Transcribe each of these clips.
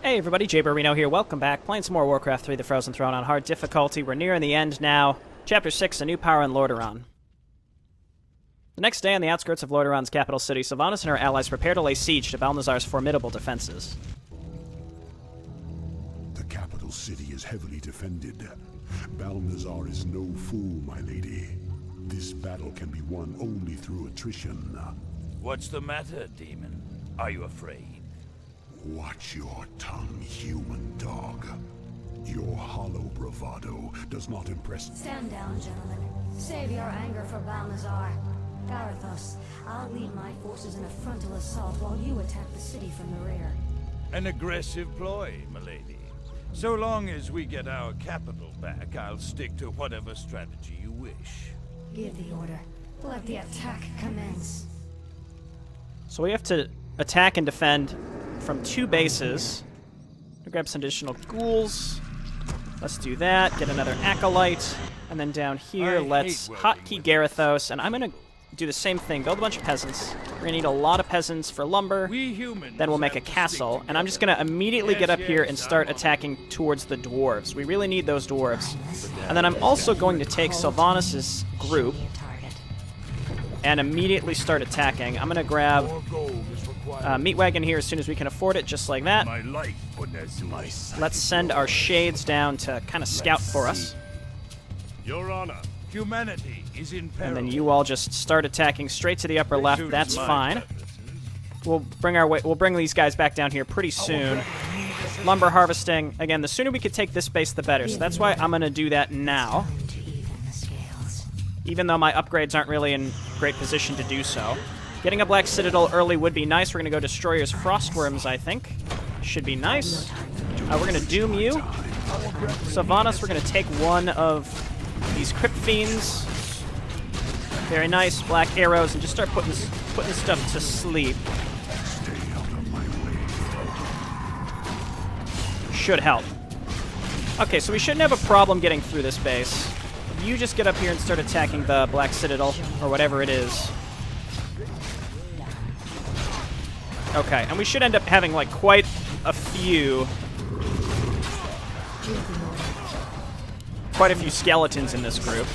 Hey everybody, Jayborino here. Welcome back. Playing some more Warcraft 3: The Frozen Throne on hard difficulty. We're nearing the end now. Chapter 6, A New Power in Lordaeron. The next day, on the outskirts of Lordaeron's capital city, Sylvanas and her allies prepare to lay siege to Balnazar's formidable defenses. The capital city is heavily defended. Balnazar is no fool, my lady. This battle can be won only through attrition. What's the matter, demon? Are you afraid? Watch your tongue, human dog. Your hollow bravado does not impress... Stand down, gentlemen. Save your anger for Balnazar. Garithos, I'll lead my forces in a frontal assault while you attack the city from the rear. An aggressive ploy, milady. So long as we get our capital back, I'll stick to whatever strategy you wish. Give the order. Let the attack commence. So we have to attack and defend from two bases. We'll grab some additional ghouls. Let's do that. Get another acolyte. And then down here, let's hotkey Garithos. And I'm going to do the same thing. Build a bunch of peasants. We're going to need a lot of peasants for lumber. Then we'll make a castle. And I'm just going to immediately get up here and start attacking towards the dwarves. We really need those dwarves. And then I'm also going to take Sylvanas' group and immediately start attacking. I'm going to grab Meat Wagon here as soon as we can afford it, just like that. Let's send our shades down to kind of scout for us. Your Honor, humanity is in peril. And then you all just start attacking straight to the upper left. That's fine. We'll bring these guys back down here pretty soon. Lumber harvesting. Again, the sooner we could take this base, the better. So that's why I'm going to do that now. Even though my upgrades aren't really in great position to do so. Getting a Black Citadel early would be nice. We're going to go Destroyer's Frostworms, I think. Should be nice. We're going to Doom you. Sylvanas, we're going to take one of these Crypt Fiends. Very nice. Black Arrows, and just start putting stuff to sleep. Should help. Okay, so we shouldn't have a problem getting through this base. You just get up here and start attacking the Black Citadel, or whatever it is. Okay, and we should end up having, like, quite a few skeletons in this group.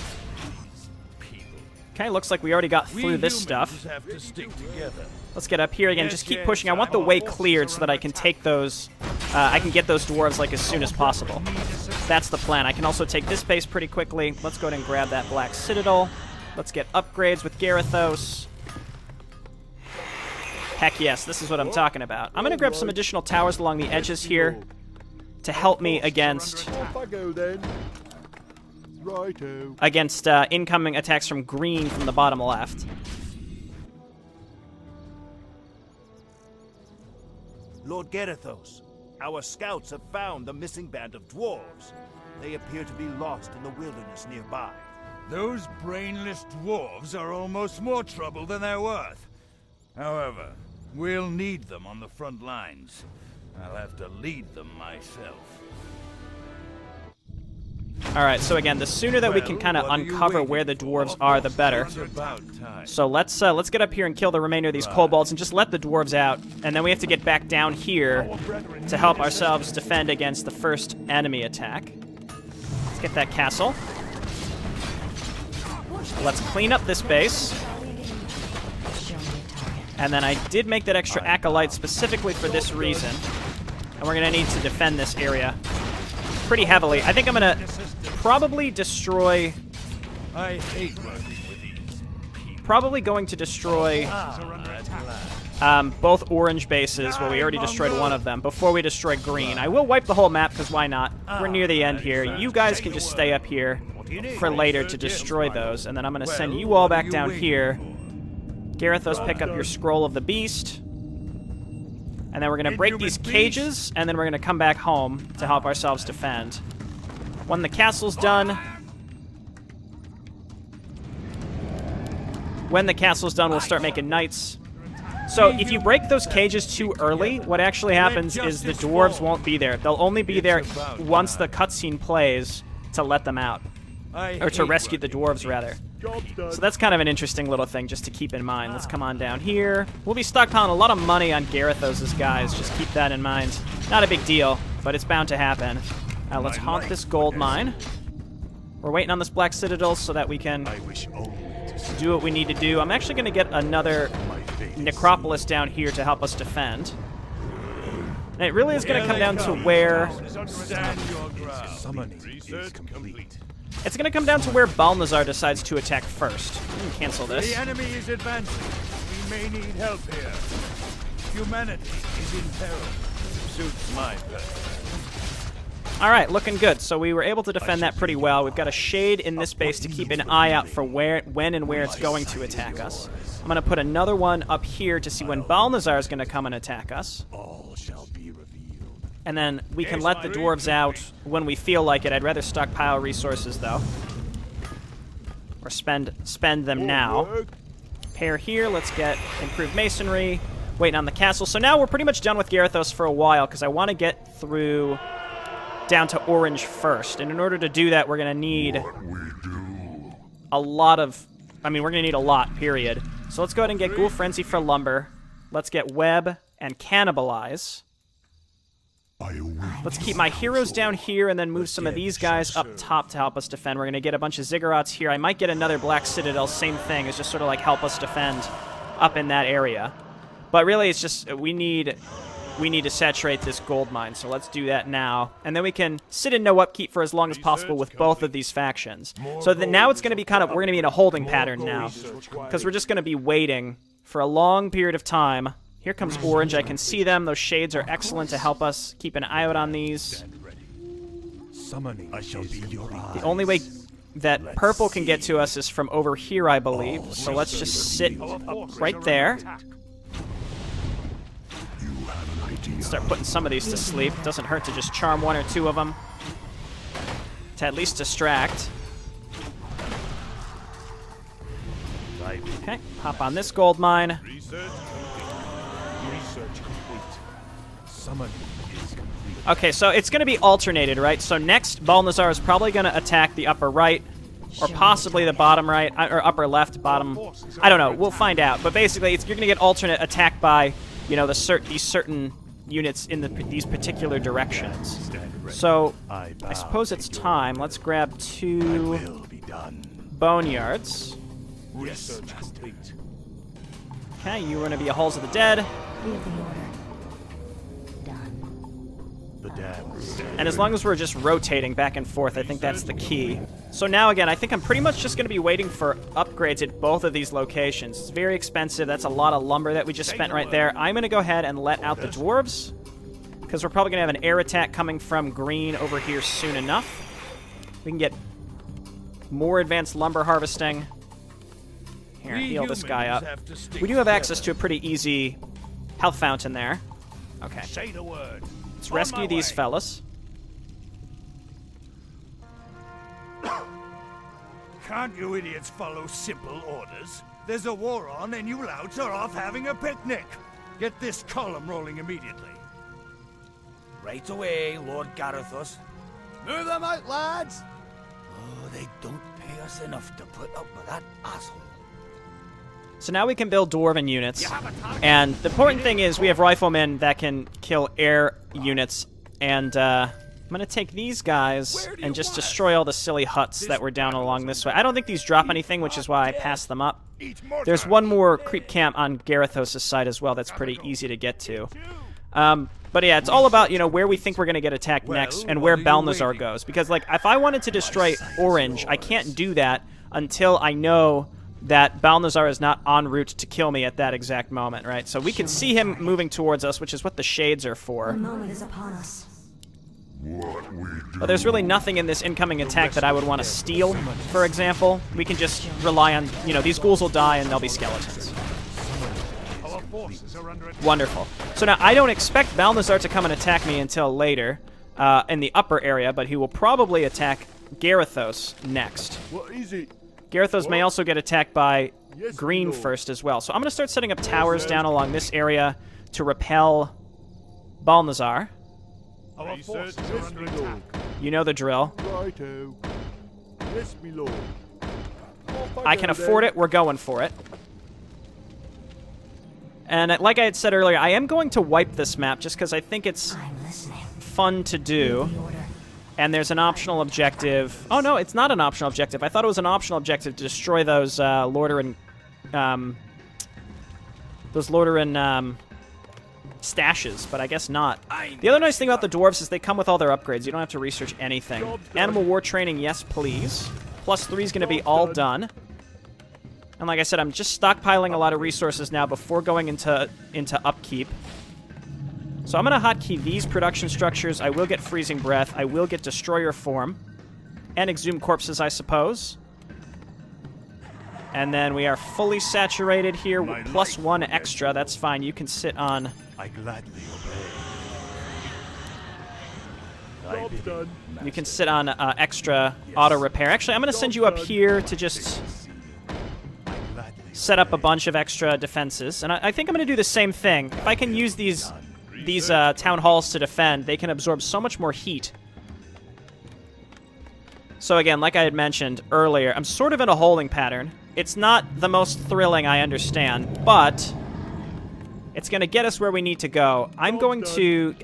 Okay, looks like we already got through this stuff. Let's get up here again. Just keep pushing. I want the way cleared so that I can take those... I can get those dwarves, like, as soon as possible. That's the plan. I can also take this base pretty quickly. Let's go ahead and grab that Black Citadel. Let's get upgrades with Garithos. Heck yes, this is what I'm talking about. I'm going to grab some additional towers along the edges here to help me against incoming attacks from green from the bottom left. Lord Garithos, our scouts have found the missing band of dwarves. They appear to be lost in the wilderness nearby. Those brainless dwarves are almost more trouble than they're worth. However, we'll need them on the front lines. I'll have to lead them myself. Alright, so again, the sooner that we can kind of uncover where the dwarves are, the better. So let's get up here and kill the remainder of these kobolds and just let the dwarves out. And then we have to get back down here to help ourselves defend against the first enemy attack. Let's get that castle. Let's clean up this base. And then I did make that extra acolyte specifically for this reason. And we're going to need to defend this area pretty heavily. I think I'm going to probably destroy... I hate working with these people. Probably going to destroy both orange bases. Well, we already destroyed one of them before we destroy green. I will wipe the whole map because why not? We're near the end here. You guys can just stay up here for later to destroy those. And then I'm going to send you all back down here. Garithos, pick up your Scroll of the Beast. And then we're going to break these cages, and then we're going to come back home to help ourselves defend. When the castle's done... we'll start making knights. So if you break those cages too early, what actually happens is the dwarves won't be there. They'll only be there once the cutscene plays to let them out. Or to rescue the dwarves, rather. So that's kind of an interesting little thing just to keep in mind. Let's come on down here. We'll be stockpiling a lot of money on Garithos' guys. Just keep that in mind. Not a big deal, but it's bound to happen. Let's haunt this gold mine. We're waiting on this Black Citadel so that we can do what we need to do. I'm actually going to get another necropolis down here to help us defend. And it really is going to come down to where... It's going to come down to where Balnazar decides to attack first. We can cancel this. The enemy is advancing. We may need help here. Humanity is in peril. Suits my purpose. All right, looking good. So we were able to defend that pretty well. We've got a shade in this base to keep an eye out for when and where it's going to attack us. I'm going to put another one up here to see when Balnazar is going to come and attack us. All shall be revealed. And then we can let the dwarves out when we feel like it. I'd rather stockpile resources, though. Or spend them now. Pair here. Let's get improved masonry. Waiting on the castle. So now we're pretty much done with Garithos for a while, because I want to get through down to Orange first. And in order to do that, we're going to need a lot of... I mean, we're going to need a lot, period. So let's go ahead and get Ghoul Frenzy for lumber. Let's get Web and Cannibalize. Let's keep my heroes down here and then move some of these guys up top to help us defend. We're going to get a bunch of Ziggurats here. I might get another Black Citadel, same thing. It's just sort of like help us defend up in that area. But really, it's just we need to saturate this gold mine, so let's do that now. And then we can sit in no upkeep for as long as possible with both of these factions. So then now it's going to be we're going to be in a holding pattern now, because we're just going to be waiting for a long period of time. Here comes Orange. I can see them. Those shades are excellent to help us keep an eye out on these. The only way that purple can get to us is from over here, I believe. So let's just sit right there. Start putting some of these to sleep. Doesn't hurt to just charm one or two of them to at least distract. Okay, hop on this gold mine. Okay, so it's going to be alternated, right? So next, Balnazar is probably going to attack the upper right, or possibly the bottom right, or upper left, bottom. I don't know. We'll find out. But basically, you're going to get alternate attack by, you know, these certain units in these particular directions. So I suppose it's time. Let's grab 2 boneyards. Okay, you're going to be a Halls of the Dead. We have the order. Done. And as long as we're just rotating back and forth, I think that's the key. So now, again, I think I'm pretty much just going to be waiting for upgrades at both of these locations. It's very expensive. That's a lot of lumber that we just spent right there. I'm going to go ahead and let out the dwarves, because we're probably going to have an air attack coming from green over here soon enough. We can get more advanced lumber harvesting. Here, heal this guy up. We do have access to a pretty easy health fountain there. Okay. Say the word. Let's rescue these fellas. Can't you idiots follow simple orders? There's a war on and you louts are off having a picnic. Get this column rolling immediately. Right away, Lord Garithos. Move them out, lads! Oh, they don't pay us enough to put up with that asshole. So now we can build dwarven units, and the important thing is we have riflemen that can kill air units, and I'm going to take these guys and just destroy all the silly huts that were down along this way. I don't think these drop anything, which is why I passed them up. There's one more creep camp on Garithos' side as well that's pretty easy to get to. But yeah, it's all about, you know, where we think we're going to get attacked next and where Balnazar goes. Because, like, if I wanted to destroy Orange, I can't do that until I know that Balnazar is not en route to kill me at that exact moment, right? So we can see him moving towards us, which is what the shades are for. The moment is upon us. But there's really nothing in this incoming attack that I would want to steal, for example. We can just rely on, you know, these ghouls will die and they'll be skeletons. Wonderful. So now I don't expect Balnazar to come and attack me until later in the upper area, but he will probably attack Garithos next. What is it? Garithos may also get attacked by green first as well. So I'm going to start setting up towers down along this area to repel Balnazar. Our forces are under attack. You know the drill. Righto. Yes, me lord. I can afford it. We're going for it. And like I had said earlier, I am going to wipe this map just because I think it's I'm listening. fun to do. The order. And there's an optional objective. Oh, no, it's not an optional objective. I thought it was an optional objective to destroy those Lordaeron... stashes, but I guess not. The other nice thing about the dwarves is they come with all their upgrades. You don't have to research anything. Animal war training, yes, please. +3 is going to be all done. And like I said, I'm just stockpiling a lot of resources now before going into upkeep. So I'm going to hotkey these production structures. I will get freezing breath. I will get destroyer form. And exhumed corpses, I suppose. And then we are fully saturated here with +1 extra. That's fine. You can sit on... I gladly obey. You can sit on extra auto repair. Actually, I'm going to send you up here to just set up a bunch of extra defenses. And I think I'm going to do the same thing. If I can use these town halls to defend, they can absorb so much more heat. So again, like I had mentioned earlier, I'm sort of in a holding pattern. It's not the most thrilling, I understand, but it's going to get us where we need to go. I'll get to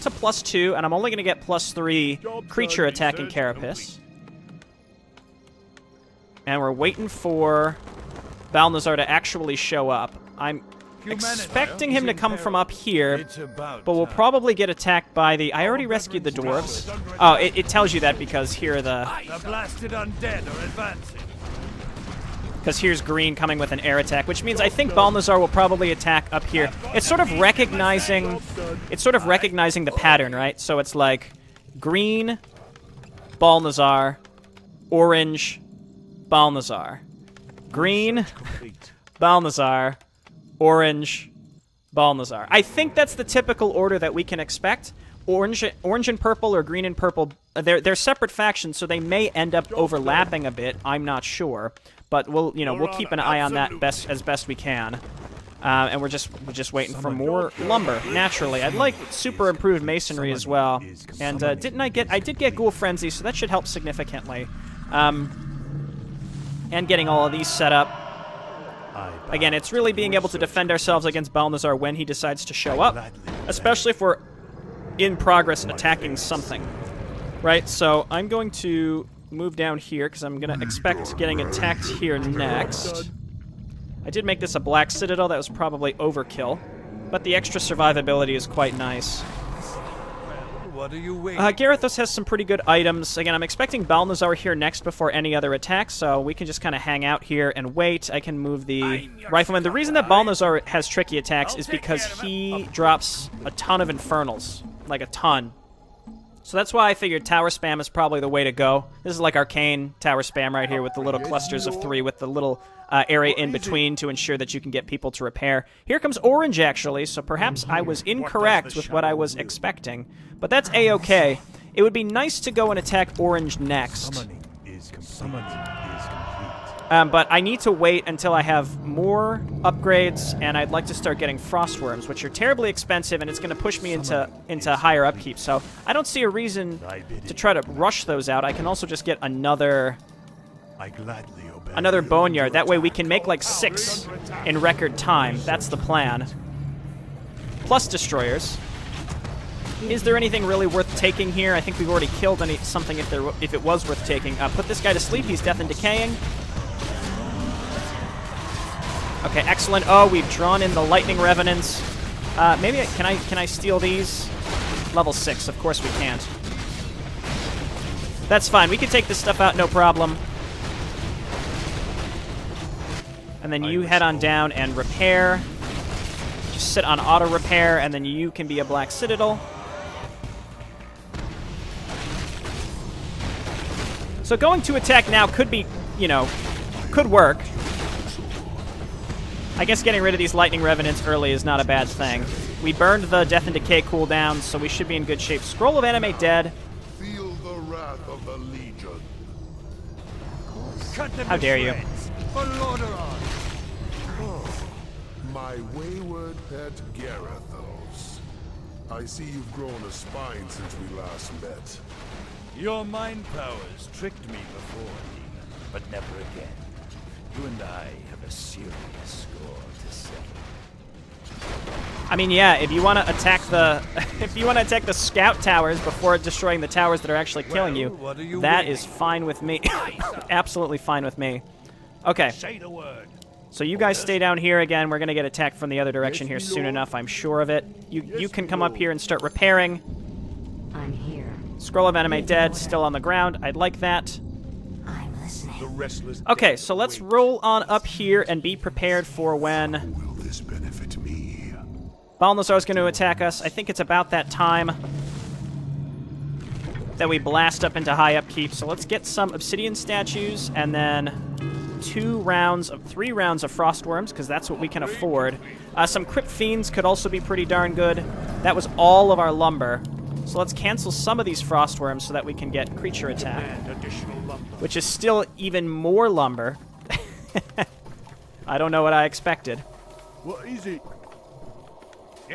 +2, and I'm only going to get +3 creature attack and carapace. And we're waiting for Balnazar to actually show up. I'm expecting him to come from up here, but we'll probably get attacked by the... I already rescued the dwarves. Oh, it tells you that because here are the... The blasted undead are advancing. Because here's green coming with an air attack, which means I think Balnazar will probably attack up here. It's sort of recognizing the pattern, right? So it's like green, Balnazar, orange, Balnazar. Green, Balnazar, orange, Balnazar. I think that's the typical order that we can expect. Orange and purple or green and purple, they're separate factions, so they may end up overlapping a bit. I'm not sure. But we'll keep an eye on that as best we can, and we're just waiting for more lumber. Naturally, I'd like super improved masonry as well. And I did get Ghoul Frenzy, so that should help significantly. And getting all of these set up. Again, it's really being able to defend ourselves against Balnazar when he decides to show up, especially if we're in progress attacking something, right? So I'm going to move down here because I'm going to expect getting attacked here next. I did make this a black citadel. That was probably overkill, but the extra survivability is quite nice. What are you waiting? Garithos has some pretty good items. Again, I'm expecting Balnazar here next before any other attacks, so we can just kind of hang out here and wait. I can move the rifleman. The reason that Balnazar has tricky attacks is because he drops a ton of infernals, like a ton. So that's why I figured tower spam is probably the way to go. This is like arcane tower spam right here with the little clusters of 3 with the little area in between to ensure that you can get people to repair. Here comes orange, actually, so perhaps I was incorrect with what I was expecting. But that's A-okay. It would be nice to go and attack orange next. Summoning is complete. But I need to wait until I have more upgrades, and I'd like to start getting frostworms, which are terribly expensive, and it's going to push me into higher upkeep. So I don't see a reason to try to rush those out. I can also just get another boneyard. That way we can make like 6 in record time. That's the plan. Plus destroyers. Is there anything really worth taking here? I think we've already killed something if it was worth taking. Put this guy to sleep. He's death and decaying. Okay, excellent. Oh, we've drawn in the lightning revenants. Maybe can I steal these? Level 6. Of course we can't. That's fine. We can take this stuff out, no problem. And then you head on down and repair. Just sit on auto repair, and then you can be a black citadel. So going to attack now could be, could work. I guess getting rid of these lightning revenants early is not a bad thing. We burned the death and decay cooldown, so we should be in good shape. Scroll of Animate dead. Feel the wrath of the Legion. Cut them How to dare you. shreds for Lordaeron. My wayward pet Garithos. I see you've grown a spine since we last met. Your mind powers tricked me before, but never again. You and I have a serious score to settle. I mean, yeah, if you want to attack the the scout towers before destroying the towers that are actually killing you, that is fine with me. Absolutely fine with me. Okay. Say the word. So you guys stay down here again. We're going to get attacked from the other direction here soon enough, I'm sure of it. You can come up here and start repairing. I'm here. Scroll of Enemy dead, still on the ground. I'd like that. I'm listening. The restless Okay, so let's roll on up here and be prepared for when Will this benefit me? Balnazar's going to attack us. I think it's about that time that we blast up into high upkeep. So let's get some obsidian statues and then 3 rounds of frostworms, because that's what we can afford. Some crypt fiends could also be pretty darn good. That was all of our lumber. So let's cancel some of these frostworms so that we can get creature attack, which is still even more lumber. I don't know what I expected. What is it?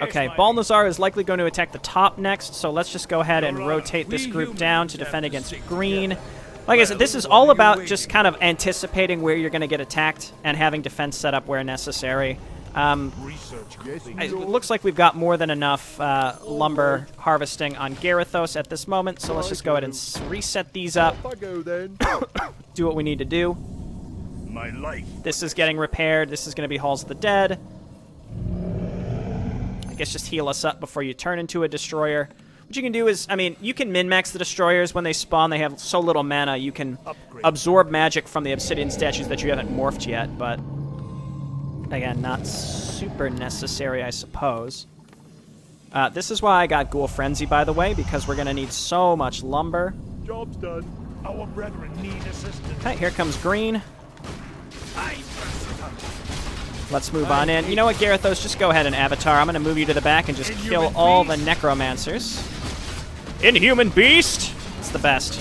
Okay, Balnazar is likely going to attack the top next, so let's just go ahead and rotate this group down to defend against green. Like I said, this is all about just kind of anticipating where you're going to get attacked and having defense set up where necessary. It looks like we've got more than enough lumber harvesting on Garithos at this moment, so let's just go ahead and reset these up. Do what we need to do. My life. This is getting repaired. This is going to be Halls of the Dead. I guess just heal us up before you turn into a destroyer. What you can do is, I mean, you can min-max the destroyers when they spawn. They have so little mana, you can absorb magic from the obsidian statues that you haven't morphed yet, but again, not super necessary, I suppose. This is why I got Ghoul Frenzy, by the way, because we're going to need so much lumber. Job's done. Our brethren need assistance. Okay, here comes green. Let's move on in. You know what, Garithos? Just go ahead and Avatar. I'm going to move you to the back and just kill all the Necromancers. Inhuman Beast! It's the best.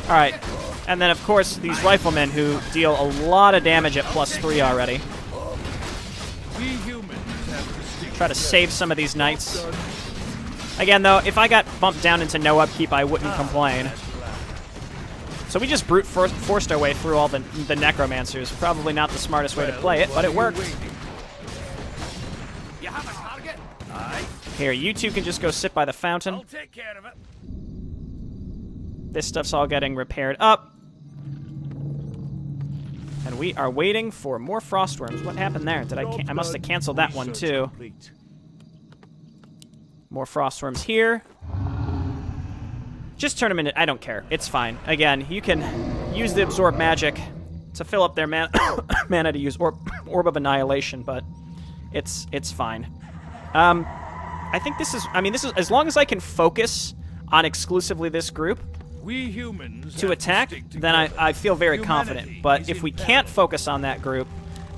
Alright. And then, of course, these Riflemen who deal a lot of damage at +3 already. Try to save some of these Knights. Again, though, if I got bumped down into no upkeep, I wouldn't complain. So we just brute forced our way through all the Necromancers. Probably not the smartest way to play it, but it worked. Here, you two can just go sit by the fountain. I'll take care of it. This stuff's all getting repaired up. And we are waiting for more frostworms. What happened there? I must have canceled that one too. More frostworms here. Just turn them into... I don't care. It's fine. Again, you can use the absorb magic to fill up their mana to use Orb of Annihilation, but it's fine. I think this is... I mean, this is... As long as I can focus on exclusively this group We humans to attack, then I feel very confident. But if we can't focus on that group,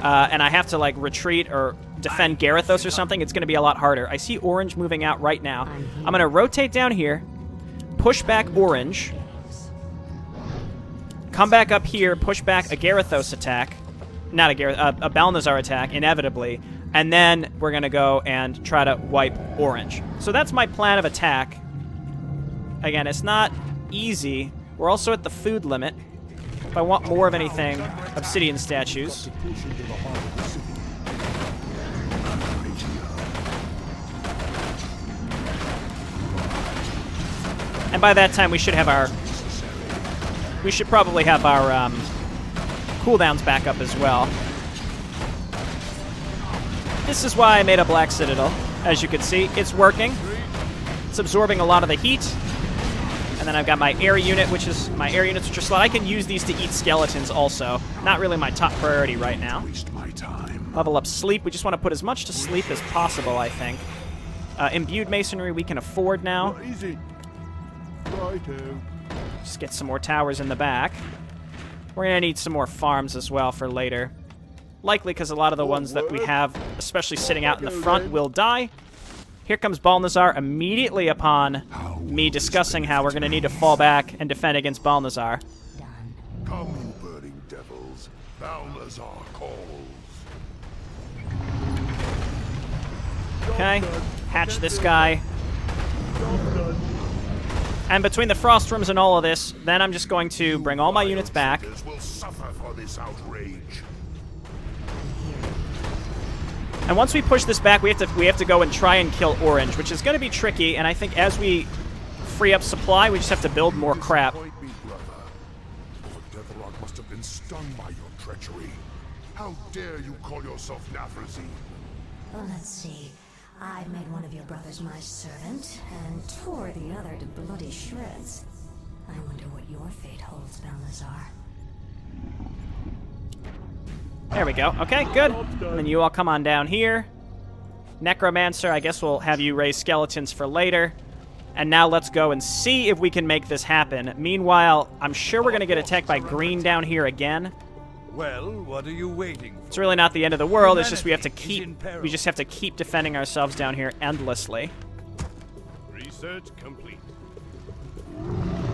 and I have to, like, retreat or defend Garithos or something, it's going to be a lot harder. I see orange moving out right now. I'm going to rotate down here, push back orange, come back up here, push back a Garithos attack, not a Balnazar attack, inevitably, and then we're going to go and try to wipe orange. So that's my plan of attack. Again, it's not easy. We're also at the food limit. If I want more of anything, obsidian statues. And by that time, we should have our... We should probably have our cooldowns back up as well. This is why I made a Black Citadel. As you can see, it's working. It's absorbing a lot of the heat. And then I've got my air unit, which is my air units, which are slot. I can use these to eat skeletons also. Not really my top priority right now. Waste my time. Level up sleep. We just want to put as much to sleep as possible, I think. Imbued masonry we can afford now. What is it? Righto. Just get some more towers in the back. We're going to need some more farms as well for later. Likely because a lot of the ones that we have, especially sitting out in the front, will die. Here comes Balnazar immediately upon me discussing how we're going to need to fall back and defend against Balnazar. Come, you burning devils. Balnazar calls. Okay, hatch this guy. And between the frost rooms and all of this, then I'm just going to bring all my units back. Will suffer for this outrage. And once we push this back, we have to go and try and kill Orange, which is going to be tricky. And I think as we free up supply, we just have to build more crap. Disappoint me, brother. Lord Develock must have been stung by your treachery. How dare you call yourself Nathrasi? Well, let's see. I made one of your brothers my servant, and tore the other to bloody shreds. I wonder what your fate holds, Balnazar. There we go. Okay, good. And then you all come on down here. Necromancer, I guess we'll have you raise skeletons for later. And now let's go and see if we can make this happen. Meanwhile, I'm sure we're going to get attacked by green down here again. Well, what are you waiting for? It's really not the end of the world. It's just we just have to keep defending ourselves down here endlessly. Research complete.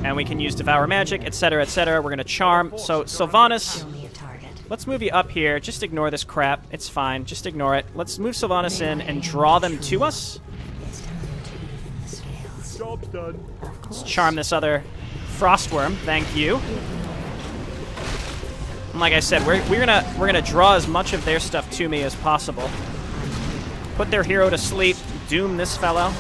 And we can use Devour Magic, etc., etc. We're going to Charm. So, Sylvanas, Show me a target. let's move you up here. Just ignore this crap. It's fine. Just ignore it. Let's move Sylvanas in and draw them to us. It's time to even the scales. Job's done. Let's charm this other Frostworm. Thank you. And like I said, we're gonna draw as much of their stuff to me as possible. Put their hero to sleep. Doom this fellow.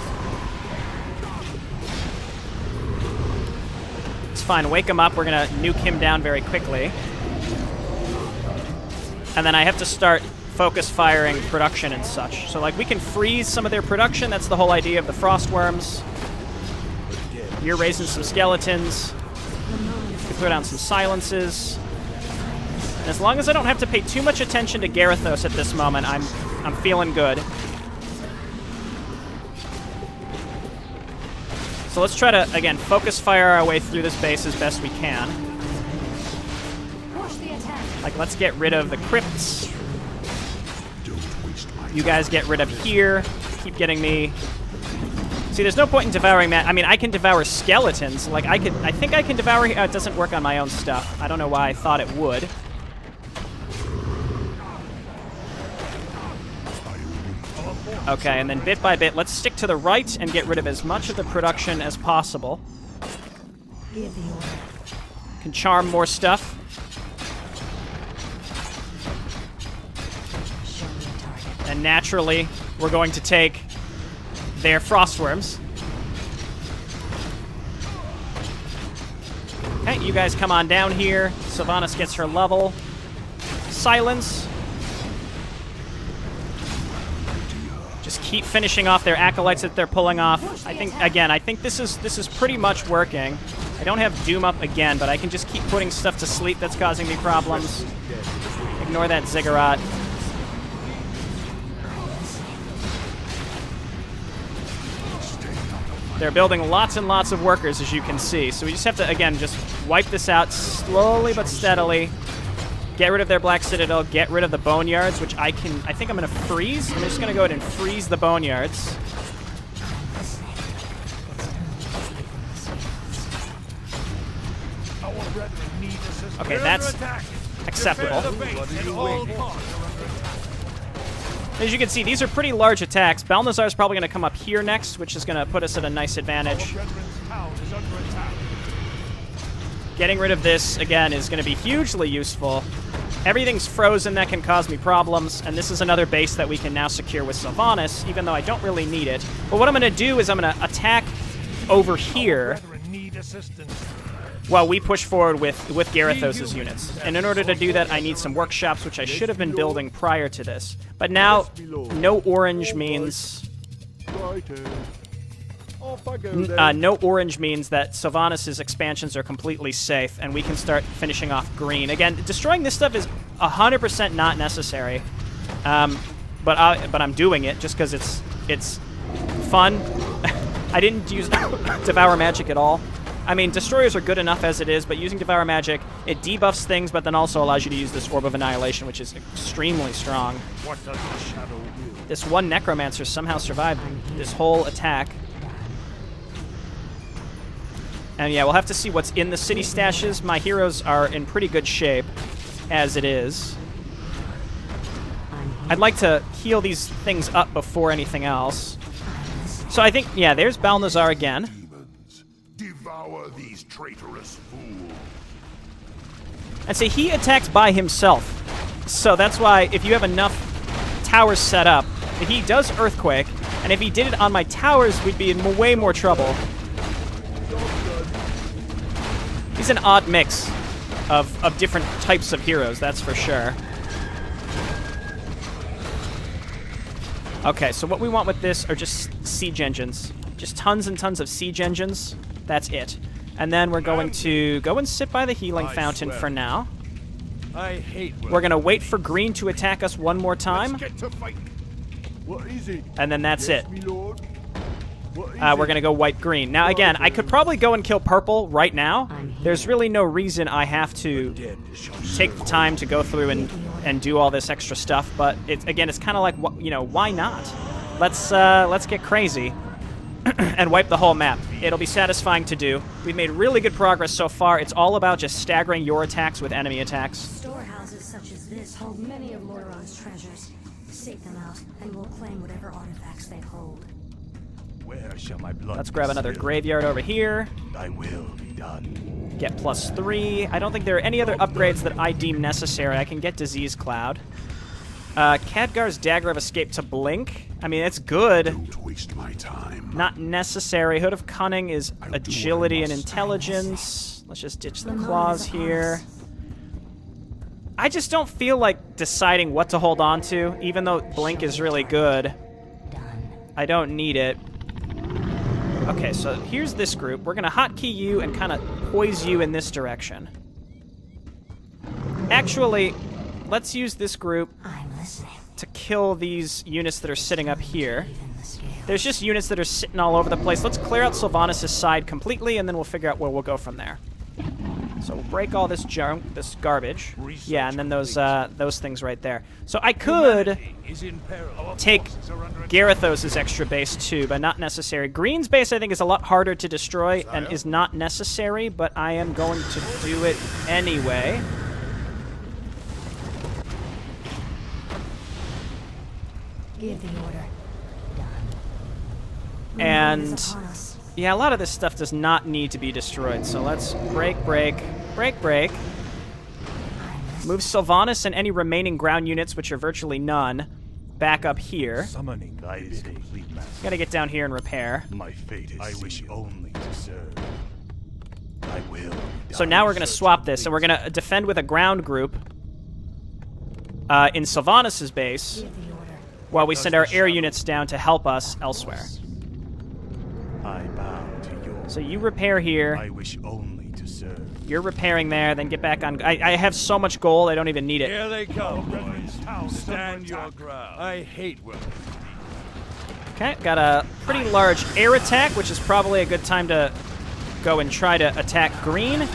It's fine. Wake him up. We're gonna nuke him down very quickly. And then I have to start focus firing production and such. So like we can freeze some of their production. That's the whole idea of the Frostworms. You're raising some skeletons. You can throw down some silences. And as long as I don't have to pay too much attention to Garithos at this moment, I'm feeling good. So let's try to, again, focus fire our way through this base as best we can. Push the attack. Like, let's get rid of the crypts. You guys get rid of here. Keep getting me. See, there's no point in devouring that. I mean, I can devour skeletons. Like, I think I can devour. It doesn't work on my own stuff. I don't know why I thought it would. Okay, and then bit by bit, let's stick to the right and get rid of as much of the production as possible. Give the order. Can charm more stuff. Show me a target. And naturally, we're going to take their Frostworms. Okay, you guys come on down here. Sylvanas gets her level. Silence. Just keep finishing off their acolytes that they're pulling off. I think this is pretty much working. I don't have Doom up again, but I can just keep putting stuff to sleep that's causing me problems. Ignore that Ziggurat. They're building lots and lots of workers, as you can see. So we just have to, again, just wipe this out slowly but steadily. Get rid of their Black Citadel, get rid of the Boneyards, which I think I'm going to freeze. I'm just going to go ahead and freeze the Boneyards. Okay, that's acceptable. As you can see, these are pretty large attacks. Balnazar's probably going to come up here next, which is going to put us at a nice advantage. Getting rid of this, again, is going to be hugely useful. Everything's frozen. That can cause me problems, and this is another base that we can now secure with Sylvanas, even though I don't really need it. But what I'm going to do is I'm going to attack over here while we push forward with Garithos' units. And in order to do that, I need some workshops, which I should have been building prior to this. But now, no orange means... no orange means that Sylvanas' expansions are completely safe, and we can start finishing off green. Again, destroying this stuff is 100% not necessary, but I'm doing it just because it's fun. I didn't use Devour Magic at all. I mean, Destroyers are good enough as it is, but using Devour Magic, it debuffs things, but then also allows you to use this Orb of Annihilation, which is extremely strong. What does the shadow do? This one Necromancer somehow survived this whole attack. And yeah, we'll have to see what's in the city stashes. My heroes are in pretty good shape, as it is. I'd like to heal these things up before anything else. So I think, yeah, there's Balnazar again. Devour these traitorous fools. And see, he attacks by himself. So that's why if you have enough towers set up, he does Earthquake, and if he did it on my towers, we'd be in way more trouble. He's an odd mix of different types of heroes, that's for sure. Okay, so what we want with this are just siege engines. Just tons and tons of siege engines. That's it. And then we're going to go and sit by the healing fountain for now. I hate We're going to wait for green to attack us one more time. Get to fight. What is it? And then that's it. Me lord. What is We're going to go white-green. Now, again, I could probably go and kill purple right now. There's really no reason I have to take the time to go through and do all this extra stuff. But, again, it's kind of like, you know, why not? Let's get crazy and wipe the whole map. It'll be satisfying to do. We've made really good progress so far. It's all about just staggering your attacks with enemy attacks. Storehouses such as this hold many of Lordaeron's treasures. Seek them out, and we'll claim whatever artifacts they hold. Where shall my blood Let's grab another graveyard over here. Thy will be done. Get +3. I don't think there are any other upgrades that I deem necessary. I can get Disease Cloud. Khadgar's Dagger of Escape to Blink. I mean, it's good. Don't waste my time. Not necessary. Hood of Cunning is Agility and Intelligence. Let's just ditch the claws here. I just don't feel like deciding what to hold on to, even though Blink is really good. I don't need it. Okay, so here's this group. We're going to hotkey you and kind of poise you in this direction. Actually, let's use this group to kill these units that are sitting up here. There's just units that are sitting all over the place. Let's clear out Sylvanas' side completely, and then we'll figure out where we'll go from there. So we'll break all this junk, this garbage. Yeah, and then those things right there. So I could take Garithos' extra base too, but not necessary. Green's base, I think, is a lot harder to destroy and is not necessary, but I am going to do it anyway. Give the order. Done. And yeah, a lot of this stuff does not need to be destroyed. So let's break. Move Sylvanas and any remaining ground units, which are virtually none, back up here. Summoning thy is complete, master. Gotta get down here and repair. My fate is I wish only to serve. I will. So now we're gonna swap this, and we're gonna defend with a ground group in Sylvanas' base, while we send our air units down to help us elsewhere. I bow to yours. So you repair here. I wish only to serve. You're repairing there, then get back on. I have so much gold, I don't even need it. Here they come, boys. Stand your ground. I hate working. Okay, got a pretty large air attack, which is probably a good time to go and try to attack green.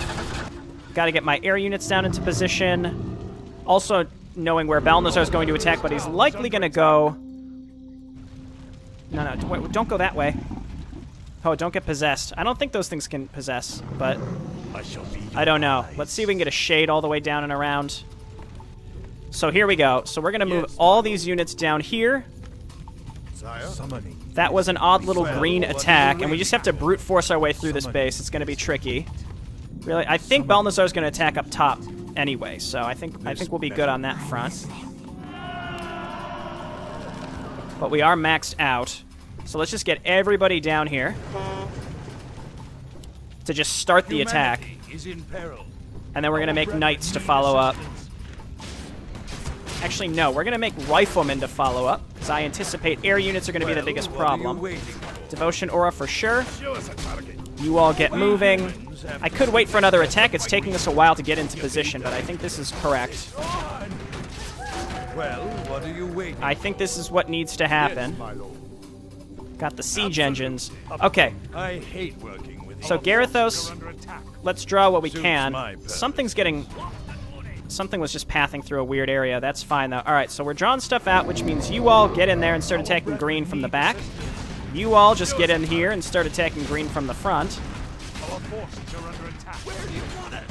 Got to get my air units down into position. Also, knowing where Balnazar is going to attack, but he's likely going to go... No, wait, don't go that way. Oh, don't get possessed. I don't think those things can possess, but I don't know. Let's see if we can get a shade all the way down and around. So here we go. So we're going to move all these units down here. That was an odd little green attack, and we just have to brute force our way through this base. It's going to be tricky. Really, I think Balnazar is going to attack up top anyway, so I think we'll be good on that front. But we are maxed out. So let's just get everybody down here to just start the attack. And then we're going to make knights to follow up. Actually, no, we're going to make riflemen to follow up, because I anticipate air units are going to be the biggest problem. Devotion Aura for sure. You all get moving. I could wait for another attack. It's taking us a while to get into position, but I think this is correct. Well, what are you waiting? I think this is what needs to happen. Got the siege engines. Okay. I hate working with So Garithos, let's draw what we can. Something was just pathing through a weird area. That's fine, though. All right, so we're drawing stuff out, which means you all get in there and start attacking green from the back. You all just get in here and start attacking green from the front. Our forces are under attack. Where do you want it?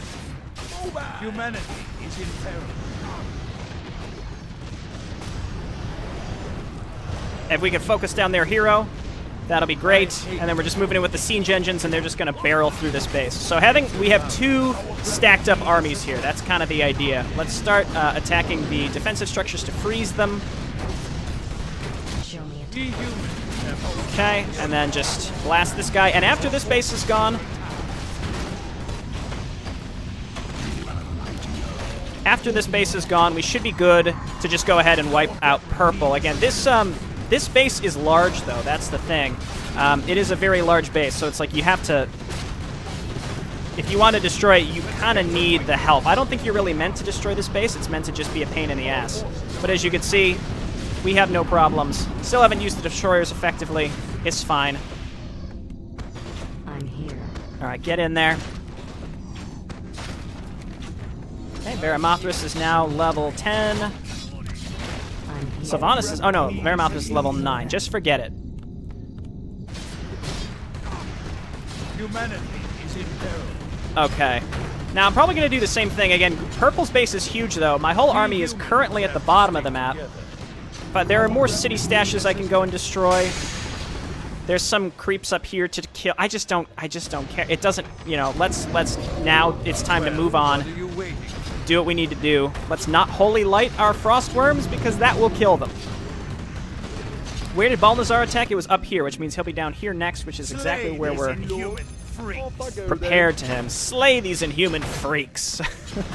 Humanity is in peril. If we can focus down their hero, That'll be great. And then we're just moving in with the siege engines, and they're just going to barrel through this base. So we have 2 stacked up armies here. That's kind of the idea. Let's start attacking the defensive structures to freeze them. Show me a Okay, and then just blast this guy. And after this base is gone... After this base is gone, we should be good to just go ahead and wipe out purple. Again, this base is large, though. That's the thing. It is a very large base, so it's like you have to... If you want to destroy it, you kind of need the help. I don't think you're really meant to destroy this base. It's meant to just be a pain in the ass. But as you can see, we have no problems. Still haven't used the destroyers effectively. It's fine. I'm here. All right, get in there. Okay, Varimathras is now level 10. I'm here. Sylvanas is... Oh, no. Varimathras is level 9. Just forget it. Humanity is in peril. Okay. Now, I'm probably going to do the same thing. Again, purple's base is huge, though. My whole army is currently at the bottom of the map. But there are more city stashes I can go and destroy. There's some creeps up here to kill. I just don't care. It doesn't, you know, let's now it's time to move on. What are you waiting? Do what we need to do. Let's not holy light our frost worms because that will kill them. Where did Balnazar attack? It was up here, which means he'll be down here next, which is exactly where we're prepared to him. Slay these inhuman freaks.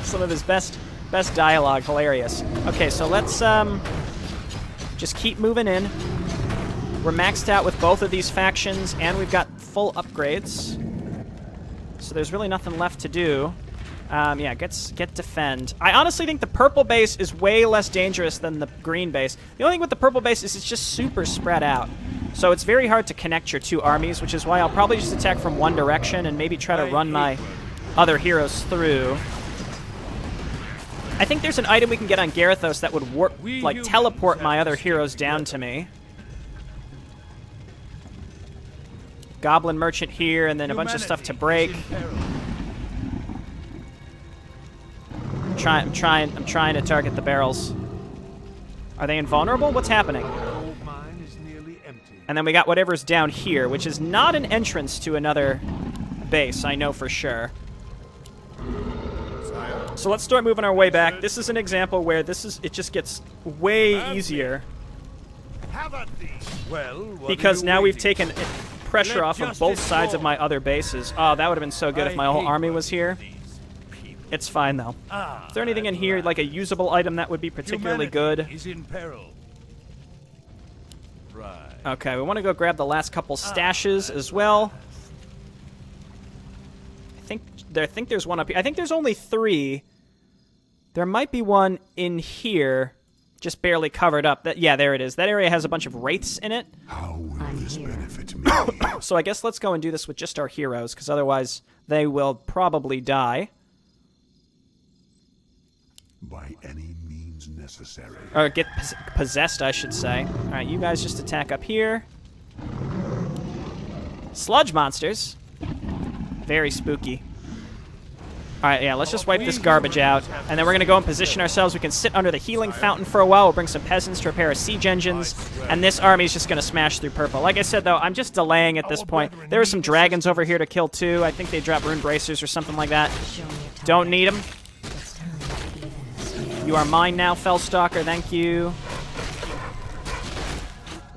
Some of his best dialogue. Hilarious. Okay, so let's just keep moving in. We're maxed out with both of these factions, and we've got full upgrades. So there's really nothing left to do. Yeah, get defend. I honestly think the purple base is way less dangerous than the green base. The only thing with the purple base is it's just super spread out. So it's very hard to connect your 2 armies, which is why I'll probably just attack from one direction and maybe try to run my other heroes through. I think there's an item we can get on Garithos that would teleport my other heroes down to me. Goblin Merchant here, and then a bunch of stuff to break. I'm trying to target the barrels. Are they invulnerable? What's happening? And then we got whatever's down here, which is not an entrance to another base, I know for sure. So let's start moving our way back. This is an example where it just gets way easier. Because now we've taken pressure off of both sides of my other bases. Oh, that would have been so good if my whole army was here. It's fine, though. Is there anything in here, like a usable item that would be particularly good? Is in peril. Right. Okay, we want to go grab the last couple stashes as well. I think there's one up here. I think there's only 3. There might be one in here, just barely covered up. Yeah, there it is. That area has a bunch of wraiths in it. How will this benefit me? So I guess let's go and do this with just our heroes, because otherwise they will probably die. By any means necessary. Or get possessed, I should say. All right, you guys just attack up here. Sludge monsters. Very spooky. All right, yeah, let's just wipe this garbage out. And then we're going to go and position ourselves. We can sit under the healing fountain for a while. We'll bring some peasants to repair our siege engines. And this army is just going to smash through purple. Like I said, though, I'm just delaying at this point. There are some dragons over here to kill, too. I think they drop rune bracers or something like that. Don't need them. You are mine now, Fellstalker. Thank you.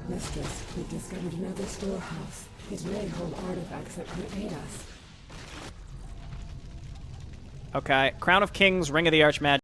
Mistress, we discovered another storehouse. It may hold artifacts that could aid us. Okay, Crown of Kings, Ring of the Archmage.